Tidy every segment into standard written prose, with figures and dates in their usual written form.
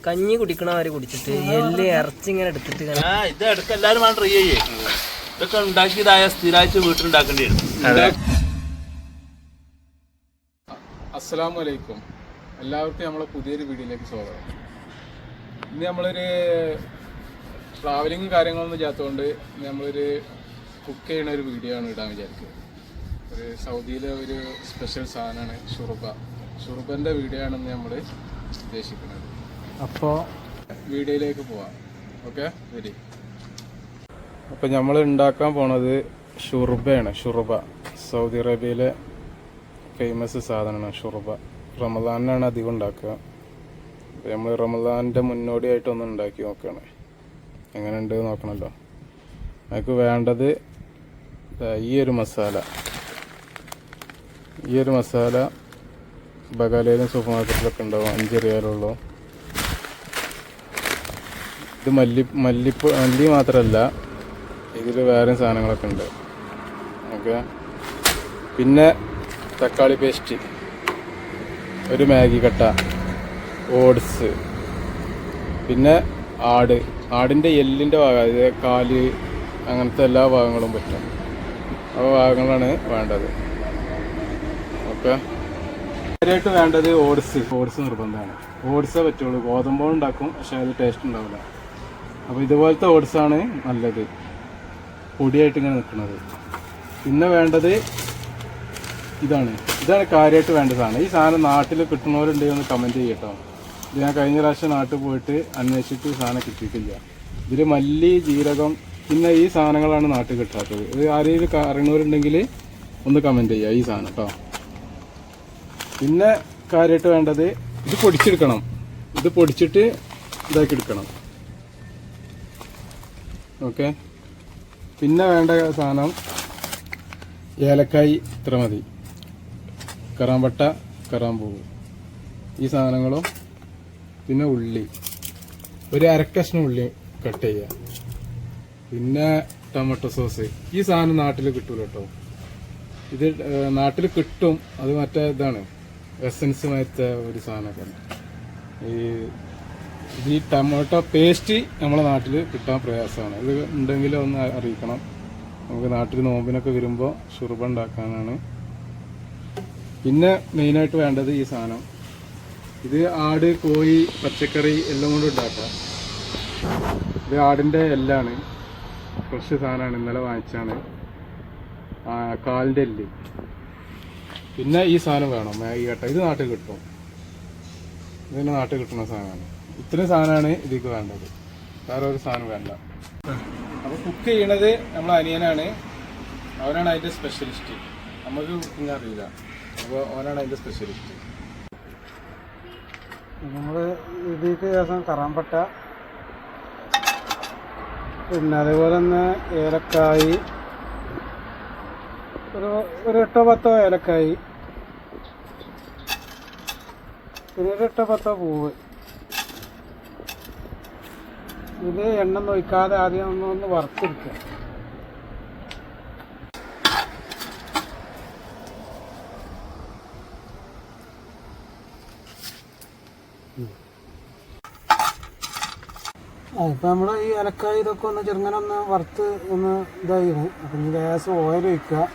കഞ്ഞി കുടിക്കണവരെ കുടിച്ചിട്ട് എല്ല് ഇറച്ചി ഇങ്ങനെ എടുത്തിട്ട് ഇത് ഇടയ്ക്ക് എല്ലാവരും വേണം ട്രൈ ചെയ്യേ. ഇതൊക്കെ ഉണ്ടാക്കിയതായ സ്ഥിരമായിട്ട് വീട്ടിലുണ്ടാക്കേണ്ടി വരും. അസ്സലാമു അലൈക്കും. എല്ലാവർക്കും നമ്മളെ പുതിയൊരു വീഡിയോയിലേക്ക് സ്വാഗതം. ഇന്ന് നമ്മളൊരു ട്രാവലിങ് കാര്യങ്ങളൊന്നും ചെയ്യാത്തതുകൊണ്ട് നമ്മളൊരു കുക്ക് ചെയ്യുന്ന ഒരു വീഡിയോ ആണ് ഇടാൻ വിചാരിക്കുന്നത്. ഒരു സൗദിയിലെ ഒരു സ്പെഷ്യൽ സാധനമാണ് ഷുർബൻ്റെ വീഡിയോ ആണെന്ന് നമ്മൾ ഉദ്ദേശിക്കുന്നത്. അപ്പോൾ വീഡിയോയിലേക്ക് പോവാം. ഓക്കെ, ശരി. അപ്പോൾ നമ്മൾ ഉണ്ടാക്കാൻ പോണത് ഷുർബയാണ്. ഷുർബ സൗദി അറേബ്യയിലെ ഫേമസ് സാധനമാണ് ഷുർബ. റമദാനിനാണ് അധികം ഉണ്ടാക്കുക. നമ്മൾ റമദാനിൻ്റെ മുന്നോടിയായിട്ടൊന്ന് ഉണ്ടാക്കി നോക്കുകയാണ്. എങ്ങനെ ഉണ്ട് നോക്കണമല്ലോ. നമുക്ക് വേണ്ടത് ഈ ഒരു മസാല ബഗാലയിലും സൂപ്പർ മാർക്കറ്റിലൊക്കെ ഉണ്ടാവും. 5 റിയാലുള്ളൂ. ഇത് മല്ലി മാത്രമല്ല, ഇതിൽ വേറെ സാധനങ്ങളൊക്കെ ഉണ്ട്. ഓക്കെ, പിന്നെ തക്കാളി പേസ്റ്റ്, ഒരു മാഗി കട്ട, ഓട്സ്, പിന്നെ ആടിൻ്റെ എല്ലിൻ്റെ ഭാഗം, അതായത് കാല്, അങ്ങനത്തെ എല്ലാ ഭാഗങ്ങളും പറ്റും. ആ ഭാഗങ്ങളാണ് വേണ്ടത്. ഓക്കെ, കാര്യമായിട്ട് വേണ്ടത് ഓട്സ് നിർബന്ധമാണ്. ഓട്സേ പറ്റുള്ളൂ. ഗോതമ്പോ ഉണ്ടാക്കും, പക്ഷെ അത് ടേസ്റ്റ് ഉണ്ടാവില്ല. അപ്പോൾ ഇതുപോലത്തെ ഓട്സാണ് നല്ലത്, പൊടിയായിട്ട് ഇങ്ങനെ നിൽക്കുന്നത്. പിന്നെ വേണ്ടത് ഇതാണ് കാര്യമായിട്ട് വേണ്ട സാധനം. ഈ സാധനം നാട്ടിൽ കിട്ടുന്നവരുണ്ടെങ്കിൽ ഒന്ന് കമൻറ്റ് ചെയ്യട്ടോ. ഇത് ഞാൻ കഴിഞ്ഞ പ്രാവശ്യം നാട്ടിൽ പോയിട്ട് അന്വേഷിച്ചിട്ട് ഈ സാധനം കിട്ടിയിട്ടില്ല. ഇതിൽ മല്ലി, ജീരകം, പിന്നെ ഈ സാധനങ്ങളാണ് നാട്ടിൽ കിട്ടാത്തത്. ഇത് ആരെങ്കിലും അറിയുന്നവരുണ്ടെങ്കിൽ ഒന്ന് കമൻറ്റ് ചെയ്യുക ഈ സാധനം കേട്ടോ. പിന്നെ കാര്യമായിട്ട് വേണ്ടത് ഇത് പൊടിച്ചെടുക്കണം. ഇത് പൊടിച്ചിട്ട് ഇതാക്കി എടുക്കണം. ഓക്കെ, പിന്നെ വേണ്ട സാധനം ഏലക്കായ് ഇത്ര മതി, കറാമ്പട്ട, കറാമ്പൂവ്, ഈ സാധനങ്ങളും, പിന്നെ ഉള്ളി, ഒരു അരക്കഷ്ണം ഉള്ളി കട്ട് ചെയ്യുക, പിന്നെ ടൊമാറ്റോ സോസ്. ഈ സാധനം നാട്ടിൽ കിട്ടൂല കേട്ടോ. ഇത് നാട്ടിൽ കിട്ടും, അത് മറ്റേ ഇതാണ് എസൻസ് മറ്റേ ഒരു സാധനമൊക്കെ. ഈ ടൊമാറ്റോ പേസ്റ്റ് നമ്മളെ നാട്ടിൽ കിട്ടാൻ പ്രയാസമാണ്. ഇത് ഉണ്ടെങ്കിൽ ഒന്ന് അറിയിക്കണം. നമുക്ക് നാട്ടിൽ നോമ്പിനൊക്കെ വരുമ്പോൾ ഷുർബ ഉണ്ടാക്കാനാണ്. പിന്നെ മെയിനായിട്ട് വേണ്ടത് ഈ സാധനം. ഇത് ആട്, കോഴി, പച്ചക്കറി എല്ലാം കൊണ്ടും ഉണ്ടാക്കാം. ഇത് ആടിൻ്റെ എല്ലാണ്, ഫ്രഷ് സാധനമാണ്, ഇന്നലെ വാങ്ങിച്ചാണ്. കാലിൻ്റെ എല്ല്. പിന്നെ ഈ സാധനം വേണം, മാഗി കട്ട. ഇത് നാട്ടിൽ കിട്ടും, ഇതിന് നാട്ടിൽ കിട്ടുന്ന സാധനമാണ്. ഇത്രയും സാധനമാണ് ഇതിലേക്ക് വേണ്ടത്, വേറെ ഒരു സാധനം വേണ്ട. അപ്പോൾ കുക്ക് ചെയ്യണത് നമ്മളെ അനിയനാണ്. അവനാണ് അതിൻ്റെ സ്പെഷ്യലിസ്റ്റ്. നമുക്ക് കുക്കിങ് അറിയില്ല, അപ്പോൾ അവനാണ് അതിൻ്റെ സ്പെഷ്യലിസ്റ്റ്. നമ്മൾ ഇതിലേക്ക് ശേഷം കറാമ്പട്ട, പിന്നെ അതേപോലെ തന്നെ ഏലക്കായി, ഒരു 8-10 ഏലക്കായി, പിന്നെ ഒരു 8-10 പൂവ്. ഇത് എണ്ണ ഒഴിക്കാതെ ആദ്യം ഒന്ന് വറുത്തെടുക്കുക. ഇപ്പം നമ്മൾ ഈ ഏലക്കായ ഇതൊക്കെ ഒന്ന് ചെറുങ്ങനെ ഒന്ന് വറുത്ത് ഒന്ന് ഇതായിരുന്നു. അപ്പം ഈ ഗ്യാസ് ഓയിൽ ഒഴിക്കുക.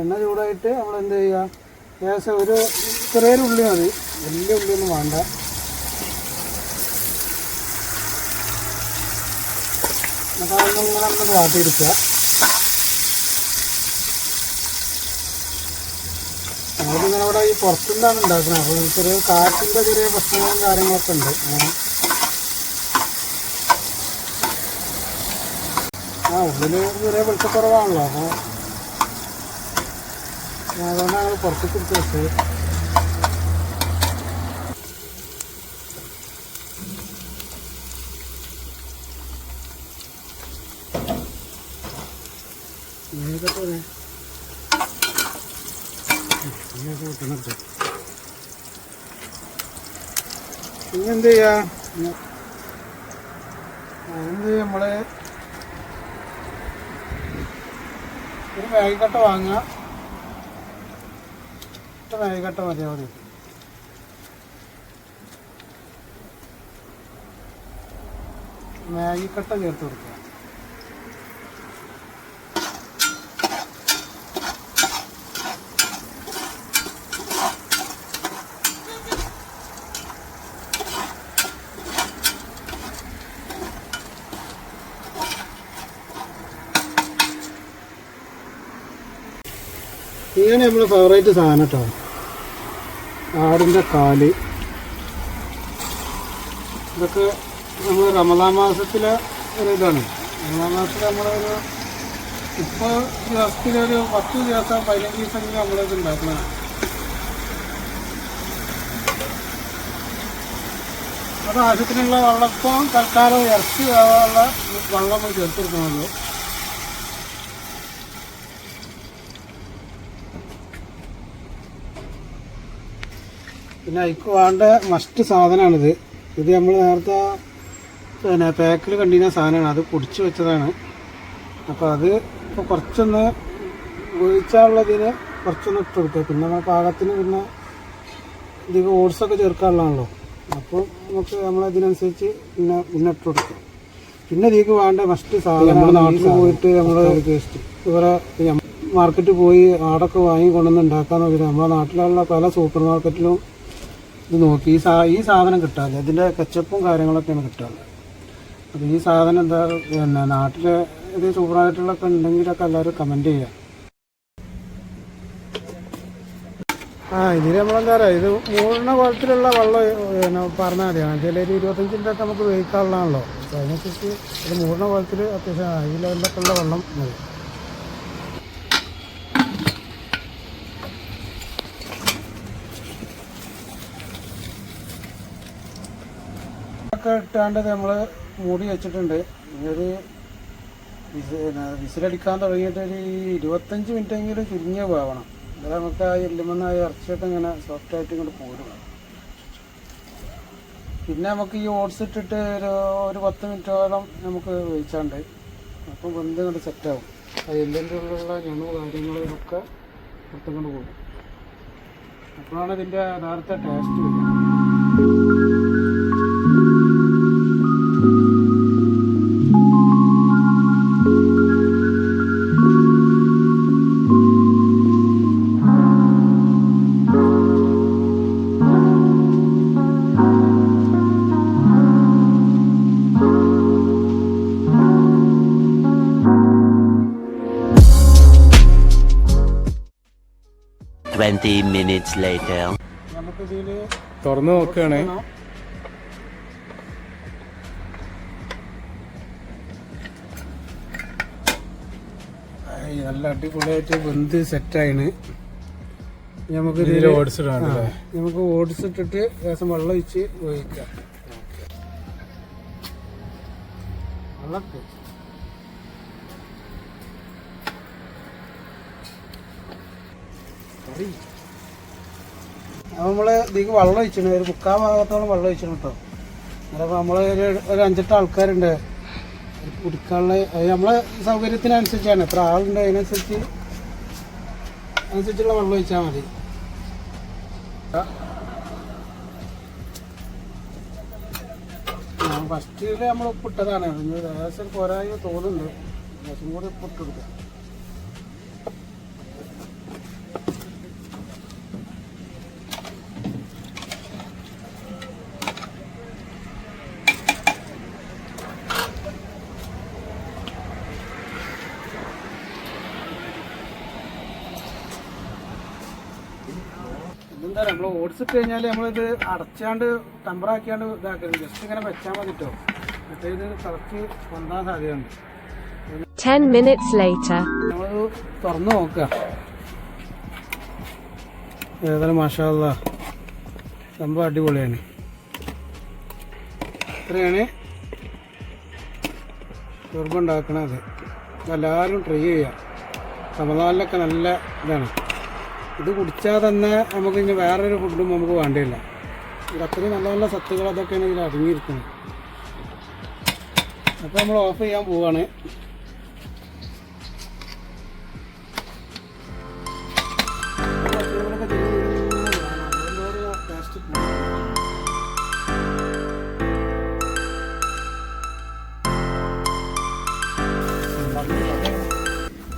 എണ്ണ ചൂടായിട്ട് നമ്മൾ എന്ത് ചെയ്യുക, ഗ്യാസ് ഒരു ചെറിയൊരു ഉള്ളി മതി, വലിയ ഉള്ളിയൊന്നും വേണ്ട. എന്നിട്ട് അതൊന്നും ഇങ്ങനെ അങ്ങോട്ട് വാട്ടിയെടുക്കുക. നമ്മളിങ്ങനെ ഇവിടെ ഈ പുറത്തുനിന്നാണ് ഉണ്ടാക്കുന്നത്. അപ്പോൾ ചെറിയ കാറ്റിൻ്റെ ചെറിയ പ്രശ്നങ്ങളും കാര്യങ്ങളൊക്കെ ഉണ്ട്. അങ്ങനെ ഉള്ളിൽ ചെറിയ വെളിച്ചക്കുറവാണല്ലോ. അപ്പോൾ അതുകൊണ്ടാണ് ഞങ്ങൾ പുറത്തേക്ക് എടുത്ത് വെച്ചത്. ഇനി എന്ത് ചെയ്യാ, അതിന് നമ്മൾ ഒരു മാഗിക്കട്ട വാങ്ങുക. മാഗിക്കട്ട മതി. മാഗിക്കട്ട ചേർത്ത് കൊടുക്കുക. ഇങ്ങനെ നമ്മുടെ ഫേവറേറ്റ് സാധനം കേട്ടോ, ആടിൻ്റെ കാല്. ഇതൊക്കെ നമ്മൾ റമദാൻ മാസത്തിലെ ഒരു ഇതാണ്. റമദാൻ മാസത്തിൽ നമ്മളൊരു ഇപ്പോൾ ദിവസത്തിലൊരു 10 ദിവസം 15 ദിവസമെങ്കിലും നമ്മളിത് ഉണ്ടാക്കുന്നതാണ്. അത് ആവശ്യത്തിനുള്ള വെള്ളപ്പം തൽക്കാലം ഇറച്ചി ആവാനുള്ള വെള്ളം നമ്മൾ ചേർത്ത് കൊടുക്കണമല്ലോ. പിന്നെ അതിക്ക് വേണ്ട മസ്റ്റ് സാധനമാണിത്. ഇത് നമ്മൾ നേരത്തെ പിന്നെ പാക്കിൽ കണ്ടിരുന്ന സാധനമാണ്, അത് പൊടിച്ച് വെച്ചതാണ്. അപ്പോൾ അത് ഇപ്പോൾ കുറച്ചൊന്ന് ഉപയോഗിച്ചാലുള്ളതിന് കുറച്ചൊന്ന് ഇട്ട് കൊടുക്കുക. പിന്നെ നമ്മൾ പാകത്തിന് പിന്നെ ഇതിൽ ഓട്സൊക്കെ ചേർക്കാനുള്ളതാണല്ലോ, അപ്പോൾ നമുക്ക് നമ്മളതിനനുസരിച്ച് പിന്നെ ഇട്ട് കൊടുക്കുക. പിന്നെ ഇതിലേക്ക് വേണ്ട മസ്റ്റ് സാധനം നമ്മുടെ നാട്ടിൽ പോയിട്ട് നമ്മൾ ഇവിടെ മാർക്കറ്റിൽ പോയി ആടൊക്കെ വാങ്ങി കൊണ്ടുവന്ന് ഉണ്ടാക്കാൻ നോക്കിയിട്ട് നമ്മളെ നാട്ടിലുള്ള പല സൂപ്പർ മാർക്കറ്റിലും ഇത് നോക്കി ഈ സാധനം കിട്ടാറില്ല. ഇതിൻ്റെ കച്ചപ്പും കാര്യങ്ങളൊക്കെയാണ് കിട്ടാറുള്ളത്. അപ്പോൾ ഈ സാധനം എന്താ പിന്നെ നാട്ടിലെ ഇത് സൂപ്പർ മാർക്കറ്റിലൊക്കെ ഉണ്ടെങ്കിലൊക്കെ എല്ലാവരും കമൻറ്റ് ചെയ്യുക. ഇതിൽ നമ്മളെന്താ പറയുക, ഇത് മൂന്ന കുളത്തിലുള്ള വെള്ളം പിന്നെ പറഞ്ഞാൽ മതിയാണ്. ചില ഒരു 25 ഒക്കെ നമുക്ക് ഉപയോഗിക്കാനുള്ളതാണല്ലോ. അപ്പോൾ അതിനനുസരിച്ച് ഇത് മൂന്ന കുളത്തിൽ അത്യാവശ്യം ഈ ലെവലിലൊക്കെ ഉള്ള വെള്ളം മതി. ഇട്ടാണ്ട് നമ്മൾ മൂടി വെച്ചിട്ടുണ്ട്. ഒരു വിസിലടിക്കാൻ തുടങ്ങിയിട്ട് ഒരു 25 മിനിറ്റെങ്കിലും ചുരുങ്ങിയ വേവണം. അത് നമുക്ക് ആ എല്ലുമെന്ന് ആ ഇറച്ചിയൊക്കെ ഇങ്ങനെ സോഫ്റ്റായിട്ട് ഇങ്ങോട്ട് പോരും. പിന്നെ നമുക്ക് ഈ ഓട്സ് ഇട്ടിട്ട് ഒരു 10 മിനിറ്റോളം നമുക്ക് വേവിച്ചാണ്ട് അപ്പം വെന്ത് ഇങ്ങോട്ട് സെറ്റാവും. ആ എല്ലിൻ്റെ ഉള്ളിലുള്ള ഞണു കാര്യങ്ങളൊക്കെ പുറത്തുകൊണ്ട് പോകും. അപ്പോഴാണ് ഇതിൻ്റെ യഥാർത്ഥ ടേസ്റ്റ് വരിക. 20 minutes later. നമുക്കിതിൽ തുറന്ന് നോക്കുകയാണേ. നല്ല അടിപൊളിയായിട്ട് വെന്ത് സെറ്റായിന്. നമുക്ക് ഓട്സ് ഇടാണല്ലേ. നമുക്ക് ഓട്സ് ഇട്ടിട്ട് ശേഷം വെള്ളം ഒഴിച്ച് വേവിക്കാം. വെള്ളത്ത് അപ്പോൾ നമ്മൾ ഇതിലേക്ക് വെള്ളം ഒഴിച്ചിട്ടുണ്ട്. ഒരു 3/4 ഭാഗത്തോളം വെള്ളം ഒഴിച്ചിട്ടുണ്ട് കേട്ടോ. അപ്പോൾ നമ്മൾ ഒരു 5-8 ആൾക്കാരുണ്ട് കുടിക്കാനുള്ള. അത് നമ്മളെ സൗകര്യത്തിനനുസരിച്ചാണ്, എത്ര ആളുണ്ട് അതിനനുസരിച്ചുള്ള വെള്ളം ഒഴിച്ചാൽ മതി. ഫസ്റ്റിൽ നമ്മൾ ഉപ്പിട്ടതാണ്. ഏകദേശം പോരായി തോന്നുന്നുണ്ട്. ലേശം കൂടി ഉപ്പിട്ട് കൊടുക്കാം. ഇതെന്താ നമ്മൾ ഓട്സ് ഇട്ട് കഴിഞ്ഞാൽ നമ്മളിത് അടച്ചാണ്ട് ടെമ്പറാക്കിയാണ്ട് ഇതാക്കരുത്. ജസ്റ്റ് ഇങ്ങനെ വെച്ചാൽ മതി കേട്ടോ. മറ്റേ ഇത് തിളച്ച് പൊന്താൻ സാധ്യതയുണ്ട്. 10 minutes later. നമ്മളത് തുറന്ന് നോക്കുക. ഏതായാലും മാഷാ അല്ലാഹ് സംഭവം അടിപൊളിയാണ്. ഇത്രയാണ് ഷവർമ ഉണ്ടാക്കണത്. എല്ലാവരും ട്രൈ ചെയ്യുക. റമദാനിലൊക്കെ നല്ല ഇതാണ്. ഇത് കുടിച്ചാൽ തന്നെ നമുക്ക് ഇനി വേറൊരു ഫുഡും നമുക്ക് വേണ്ടിയില്ല. ഇത് അത്രയും നല്ല നല്ല സത്തുകൾ അതൊക്കെയാണ് ഇതിൽ അടങ്ങിയിരിക്കുന്നത്. അപ്പോൾ നമ്മൾ ഓഫ് ചെയ്യാൻ പോവാണ്.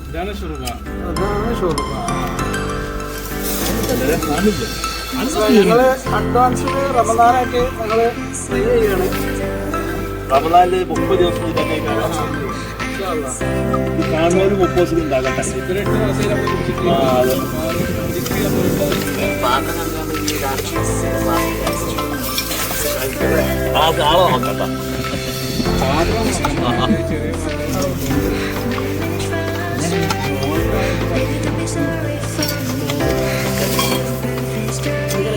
ഇതാണ് ഷുറുബ. അതാണ് ഷോർബ. ഞങ്ങൾ അഡ്വാൻസിൽ റമദാനായിട്ട് ഞങ്ങൾ ഫ്രീ ചെയ്യാണ്. റമദാനില് 30 ദിവസം തന്നെ കാണുന്നവര് 30 ദിവസം ഉണ്ടാകട്ടെ. ആളെ നോക്കണ്ട.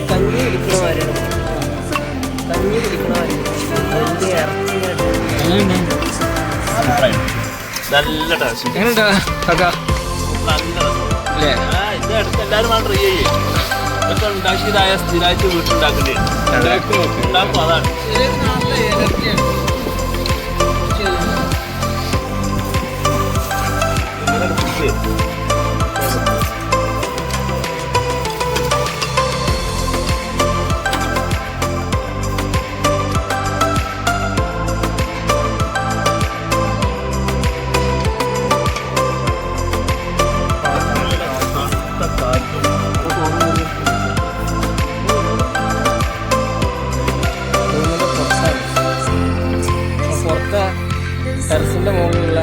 കഞ്ഞി കുടിക്കണ മാതിരിയാണ്. കഞ്ഞി കുടിക്കണ മാതിരി വലിയ ഇറച്ചി ഇങ്ങനെ നല്ല ടേസ്റ്റ്. എങ്ങനെയുണ്ടാ കാക്ക? നല്ല ഇത് അടുത്ത് എല്ലാവരും ട്രൈ ചെയ്യേ. ഇതൊക്കെ ഉണ്ടാക്കിയതായ സ്ഥിരമായിട്ട് വീട്ടിലുണ്ടാക്കേണ്ടി ഉണ്ടാക്കും. അതാണ് പുറത്തെ ടെറസിന്റെ മുകളിലുള്ള